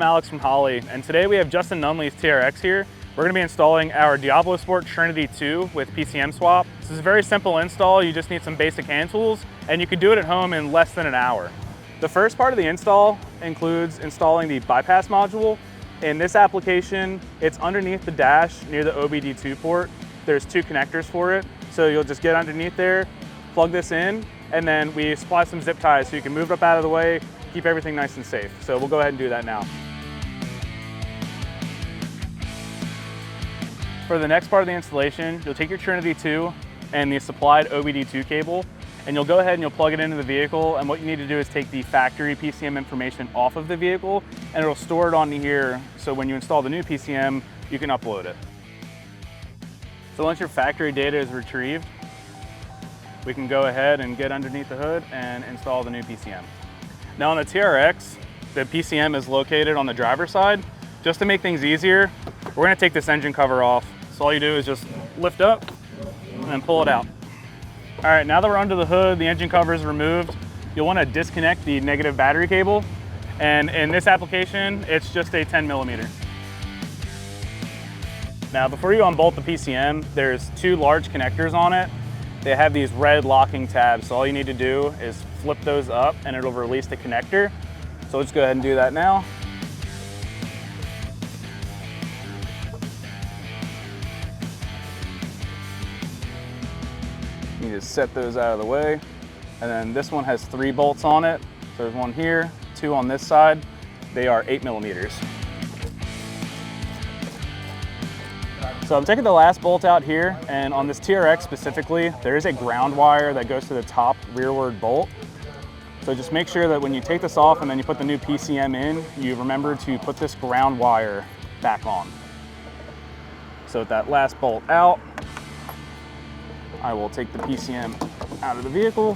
I'm Alex from Holly, and today we have Justin Nunley's TRX here. We're going to be installing our Diablo Sport Trinity 2 with PCM swap. This is a very simple install. You just need some basic hand tools, and you can do it at home in less than an hour. The first part of the install includes installing the bypass module. In this application, it's underneath the dash near the OBD2 port. There's two connectors for it, so you'll just get underneath there, plug this in, and then we supply some zip ties so you can move it up out of the way, keep everything nice and safe. So we'll go ahead and do that now. For the next part of the installation, you'll take your Trinity 2 and the supplied OBD2 cable, and you'll go ahead and you'll plug it into the vehicle, and what you need to do is take the factory PCM information off of the vehicle, and it'll store it onto here, so when you install the new PCM, you can upload it. So once your factory data is retrieved, we can go ahead and get underneath the hood and install the new PCM. Now on the TRX, the PCM is located on the driver's side. Just to make things easier, we're gonna take this engine cover off. So all you do is just lift up and then pull it out. All right, now that we're under the hood, the engine cover is removed, you'll wanna disconnect the negative battery cable. And in this application, it's just a 10mm. Now before you unbolt the PCM, there's two large connectors on it. They have these red locking tabs, so all you need to do is flip those up and it'll release the connector. So let's go ahead and do that now. You just set those out of the way. And then this one has 3 bolts on it. So there's one here, 2 on this side. They are 8mm. So I'm taking the last bolt out here, and on this TRX specifically, there is a ground wire that goes to the top rearward bolt. So just make sure that when you take this off and then you put the new PCM in, you remember to put this ground wire back on. So with that last bolt out, I will take the PCM out of the vehicle,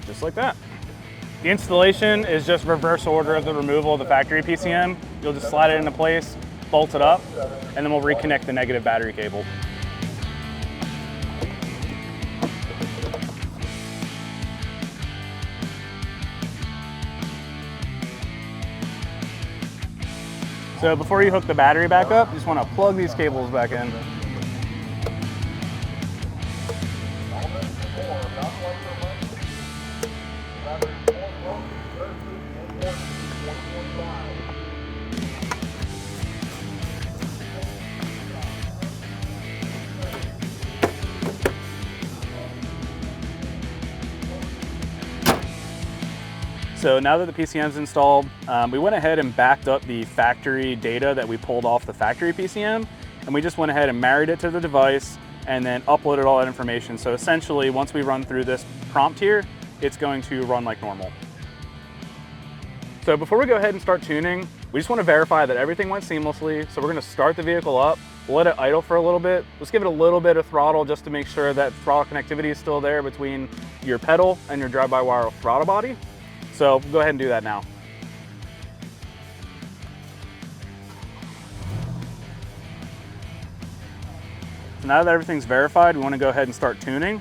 just like that. The installation is just reverse order of the removal of the factory PCM. You'll just slide it into place, bolt it up, and then we'll reconnect the negative battery cable. So before you hook the battery back up, you just want to plug these cables back in. So now that the PCM is installed, we went ahead and backed up the factory data that we pulled off the factory PCM, and we just went ahead and married it to the device and then uploaded all that information. So essentially, once we run through this prompt here, it's going to run like normal. So before we go ahead and start tuning, we just want to verify that everything went seamlessly. So we're going to start the vehicle up, we'll let it idle for a little bit. Let's give it a little bit of throttle just to make sure that throttle connectivity is still there between your pedal and your drive-by-wire throttle body. So go ahead and do that now. So now that everything's verified, we want to go ahead and start tuning.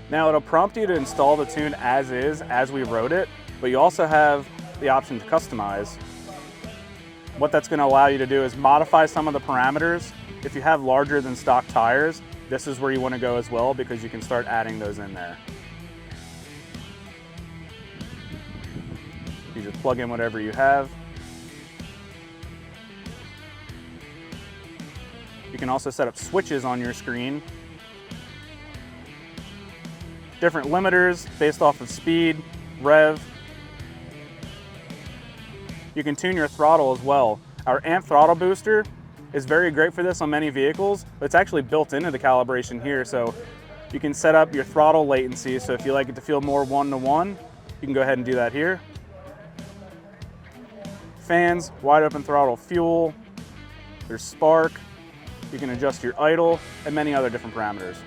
Now it'll prompt you to install the tune as is, as we wrote it, but you also have the option to customize. What that's going to allow you to do is modify some of the parameters. If you have larger than stock tires, this is where you want to go as well, because you can start adding those in there. You just plug in whatever you have. You can also set up switches on your screen. Different limiters based off of speed, rev. You can tune your throttle as well. Our amp throttle booster is very great for this on many vehicles, but it's actually built into the calibration here, so you can set up your throttle latency. So if you like it to feel more one-to-one, you can go ahead and do that here. Fans, wide open throttle fuel, there's spark, you can adjust your idle, and many other different parameters.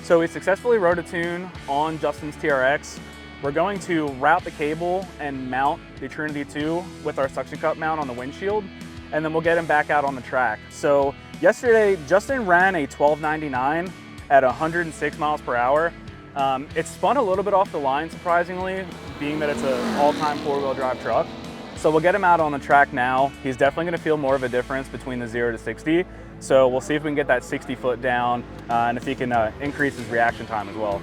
So we successfully rode a tune on Justin's TRX. We're going to route the cable and mount the Trinity 2 with our suction cup mount on the windshield, and then we'll get him back out on the track. So yesterday, Justin ran a 1299 at 106 miles per hour. It spun a little bit off the line, surprisingly, being that it's an all-time four-wheel drive truck. So we'll get him out on the track now. He's definitely gonna feel more of a difference between the 0 to 60. So we'll see if we can get that 60 foot down and if he can increase his reaction time as well.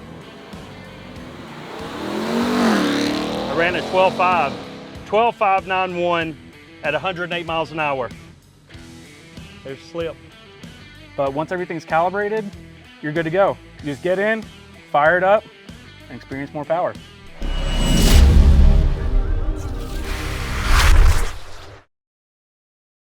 I ran a 12.591 at 108 miles an hour. There's slip. But once everything's calibrated, you're good to go. You just get in, fire it up, and experience more power.